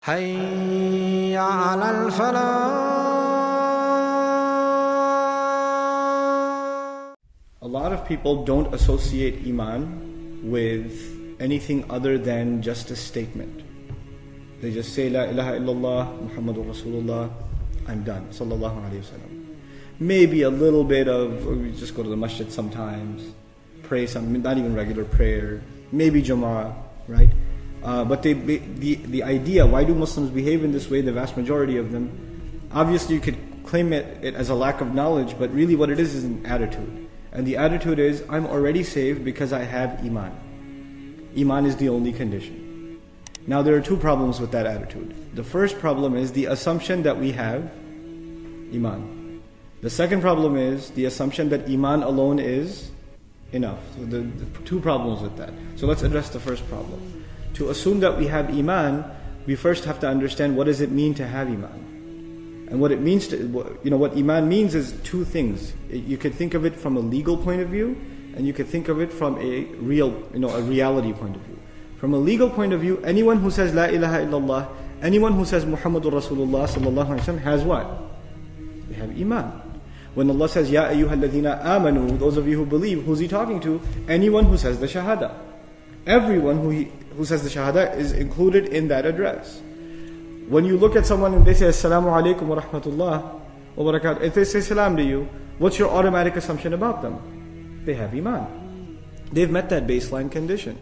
حي على الفلاح. A lot of people don't associate Iman with anything other than just a statement. They just say, La ilaha illallah, Muhammadur Rasulullah, I'm done, sallallahu alayhi wasallam. Maybe a little bit of, we just go to the masjid sometimes, pray some, not even regular prayer, maybe Jama'ah, right? But the idea, why do Muslims behave in this way, the vast majority of them, obviously you could claim it as a lack of knowledge, but really what it is an attitude. And the attitude is, I'm already saved because I have Iman. Iman is the only condition. Now there are two problems with that attitude. The first problem is the assumption that we have Iman. The second problem is the assumption that Iman alone is enough. So the two problems with that. So let's address the first problem. To assume that we have Iman, we first have to understand what does it mean to have Iman. And what it means to, what Iman means is two things. You could think of it from a legal point of view, and you could think of it from a reality point of view. From a legal point of view, anyone who says La ilaha illallah, anyone who says Muhammadur Rasulullah sallallahu alaihi wasallam has what? They have Iman. When Allah says Ya ayyuhalladhina amanu, those of you who believe, who's He talking to? Anyone who says the Shahada. Everyone who says the Shahada is included in that address. When you look at someone and they say Assalamu alaikum wa rahmatullah wa barakatuh, if they say salam to you, what's your automatic assumption about them? They have Iman. They've met that baseline condition.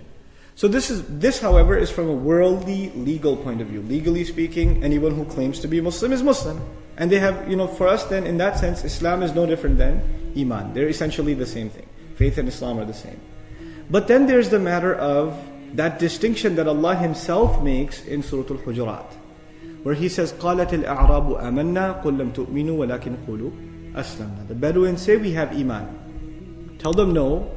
So this however is from a worldly legal point of view. Legally speaking, anyone who claims to be Muslim is Muslim. And they have, for us then in that sense, Islam is no different than Iman. They're essentially the same thing. Faith and Islam are the same. But then there's the matter of that distinction that Allah Himself makes in Surah Al-Hujurat, where He says, قَالَتِ الْأَعْرَابُ آمَنَّا قُلْ لَمْ تُؤْمِنُوا وَلَكِنْ قُولُوا أَسْلَمْنَا. The Bedouins say, we have Iman. Tell them, no,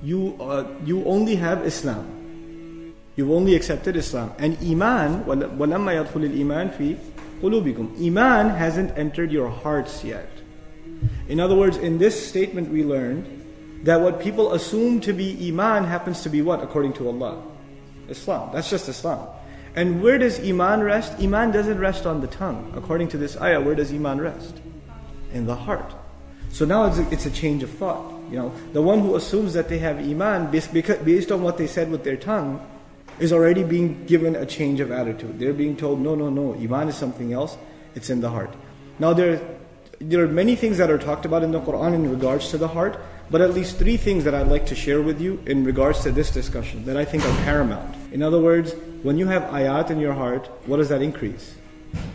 you only have Islam. You've only accepted Islam. And Iman, وَلَمَّا يَدْخُلِ الْإِيمَانِ فِي قُلُوبِكُمْ. Iman hasn't entered your hearts yet. In other words, in this statement we learned that what people assume to be Iman happens to be what, according to Allah? Islam. That's just Islam. And where does Iman rest? Iman doesn't rest on the tongue. According to this ayah, where does Iman rest? In the heart. So now it's a change of thought. The one who assumes that they have Iman based on what they said with their tongue is already being given a change of attitude. They're being told, no, Iman is something else. It's in the heart. Now there are many things that are talked about in the Quran in regards to the heart, but at least three things that I'd like to share with you in regards to this discussion that I think are paramount. In other words, when you have ayat in your heart, what does that increase?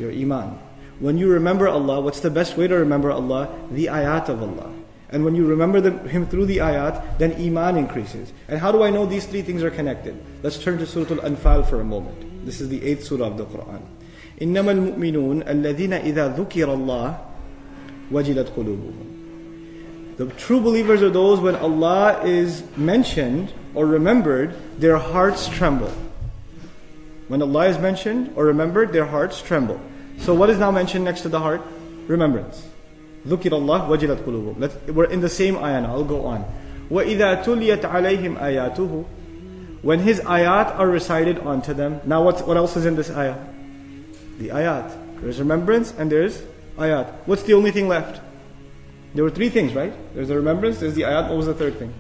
Your Iman. When you remember Allah, what's the best way to remember Allah? The ayat of Allah. And when you remember Him through the ayat, then Iman increases. And how do I know these three things are connected? Let's turn to Surah Al-Anfal for a moment. This is the 8th surah of the Quran. إِنَّمَا الْمُؤْمِنُونَ الَّذِينَ إِذَا ذُكِرَ اللَّهُ وَجِلَتْ قُلُوبُهُمْ. The true believers are those when Allah is mentioned or remembered, their hearts tremble. When Allah is mentioned or remembered, their hearts tremble. So what is now mentioned next to the heart? Remembrance. ذُكِرَ اللَّهُ وَجِلَتْ قُلُوبُهُمْ. We're in the same ayah now, I'll go on. وَإِذَا تُلِيَتْ عَلَيْهِمْ آيَاتُهُ. When His ayat are recited onto them. Now what else is in this ayah? The ayat. There's remembrance and there's ayat. What's the only thing left? There were three things, right? There's the remembrance, there's the ayat. What was the third thing?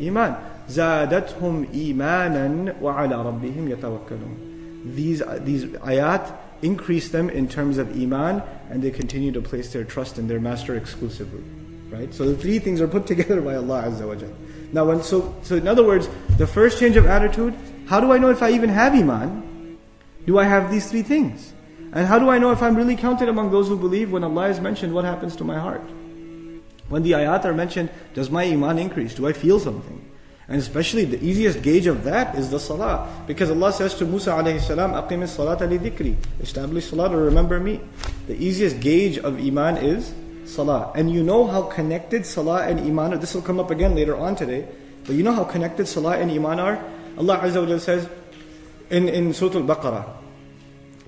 Iman. زَادَتْهُمْ إِيمَانًا وَعَلَى رَبِّهِمْ يَتَوَكَّلُونَ. These ayat increase them in terms of Iman, and they continue to place their trust in their Master exclusively. Right? So the three things are put together by Allah Azza wa Jal. Now, so in other words, the first change of attitude, how do I know if I even have Iman? Do I have these three things? And how do I know if I'm really counted among those who believe? When Allah is mentioned, what happens to my heart? When the ayat are mentioned, does my Iman increase? Do I feel something? And especially the easiest gauge of that is the salah. Because Allah says to Musa alayhi salam, أَقِمِ الصَّلَاةَ لِذِكْرِ. Establish salah to remember me. The easiest gauge of Iman is salah. And you know how connected salah and Iman are. This will come up again later on today. But you know how connected salah and Iman are? Allah Azza wa Jalla says in Surah Al-Baqarah,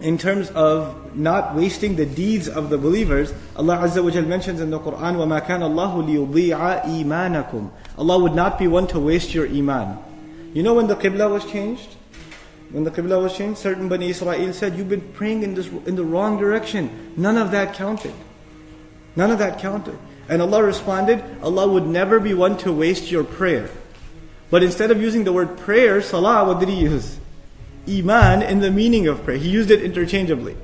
in terms of not wasting the deeds of the believers, Allah Azza wa Jal mentions in the Quran, وَمَا كَانَ اللَّهُ لِيُضِيعَ إِيمَانَكُمْ. Allah would not be one to waste your Iman. You know when the Qibla was changed? When the Qibla was changed, certain Bani Israel said, you've been praying in the wrong direction. None of that counted. None of that counted. And Allah responded, Allah would never be one to waste your prayer. But instead of using the word prayer, salah, what did He use? Iman in the meaning of prayer. He used it interchangeably.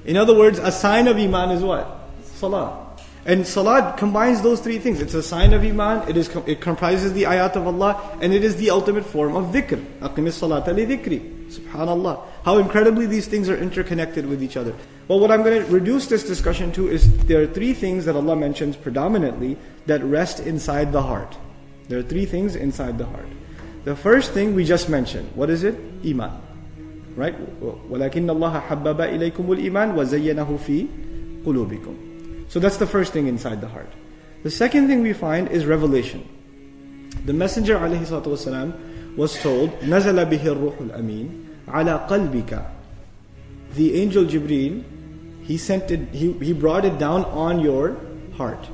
In other words, a sign of Iman is what? Salah. And salat combines those three things. It's a sign of Iman, it comprises the ayat of Allah, and it is the ultimate form of dhikr. أَقِمِ الصَّلَاةَ لِذِكْرِ. Subhanallah. How incredibly these things are interconnected with each other. Well, what I'm going to reduce this discussion to is there are three things that Allah mentions predominantly that rest inside the heart. There are three things inside the heart. The first thing we just mentioned. What is it? Iman. Right? وَلَكِنَّ اللَّهَ حَبَّبَ إِلَيْكُمُ الْإِيمَانِ وَزَيَّنَهُ فِي قُلُوبِكُمْ. So that's the first thing inside the heart. The second thing we find is revelation. The Messenger ﷺ was told, نَزَلَ بِهِ الرُّوحُ الْأَمِينَ عَلَى قَلْبِكَ. The angel Jibreel, he brought it down on your heart.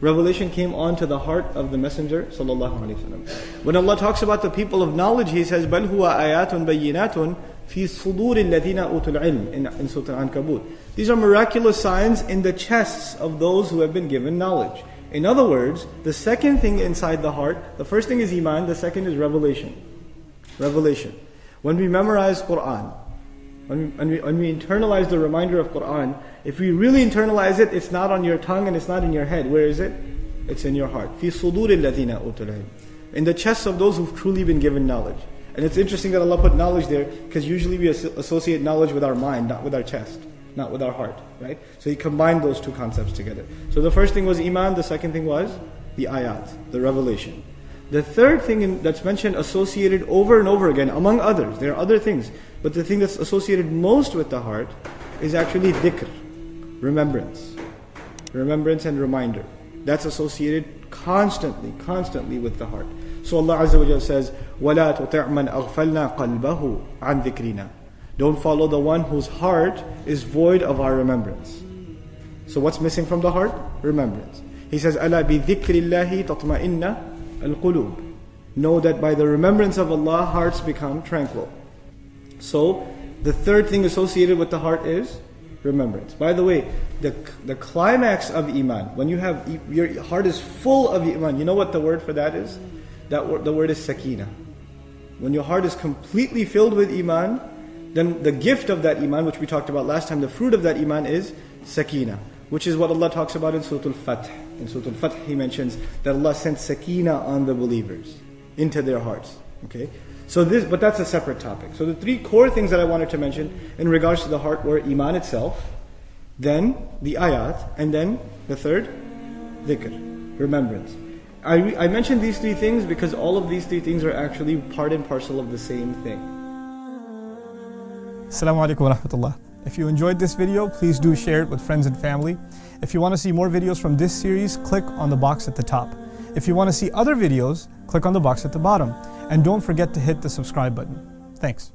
Revelation came onto the heart of the Messenger ﷺ. When Allah talks about the people of knowledge, He says, بَلْ هُوَ آيَاتٌ بَيِّنَاتٌ فِي صُدُورِ الَّذِينَ أُوتُوا الْعِلْمِ in Surah Al-Ankabut. These are miraculous signs in the chests of those who have been given knowledge. In other words, the second thing inside the heart, the first thing is Iman, the second is revelation. Revelation. When we memorize Qur'an, when we internalize the reminder of Qur'an, if we really internalize it, it's not on your tongue and it's not in your head. Where is it? It's in your heart. فِي صُدُورِ الَّذِينَ أُوتُوا الْعِلْمِ. In the chests of those who've truly been given knowledge. And it's interesting that Allah put knowledge there, because usually we associate knowledge with our mind, not with our chest, not with our heart, right? So He combined those two concepts together. So the first thing was Iman, the second thing was the ayat, the revelation. The third thing that's mentioned, associated over and over again, among others, there are other things, but the thing that's associated most with the heart is actually dhikr, remembrance. Remembrance and reminder. That's associated constantly with the heart. So Allah Azza wa Jalla says, وَلَا تُطِعْ مَنْ أَغْفَلْنَا قَلْبَهُ عَنْ ذِكْرِنَا. Don't follow the one whose heart is void of our remembrance. So what's missing from the heart? Remembrance. He says, أَلَا بِذِكْرِ اللَّهِ تَطْمَئِنَّ الْقُلُوبِ. Know that by the remembrance of Allah, hearts become tranquil. So, the third thing associated with the heart is remembrance. By the way, the climax of Iman, when your heart is full of Iman, you know what the word for that is? The word is sakina. When your heart is completely filled with Iman, then the gift of that Iman, which we talked about last time, the fruit of that Iman is sakina, which is what Allah talks about in Surah Al-Fath. In Surah Al-Fath, He mentions that Allah sent sakina on the believers into their hearts. Okay, but that's a separate topic. So the three core things that I wanted to mention in regards to the heart were Iman itself, then the ayat, and then the third, dhikr, remembrance. I mentioned these three things because all of these three things are actually part and parcel of the same thing. Assalamu alaikum wa rahmatullah. If you enjoyed this video, please do share it with friends and family. If you want to see more videos from this series, click on the box at the top. If you want to see other videos, click on the box at the bottom. And don't forget to hit the subscribe button. Thanks.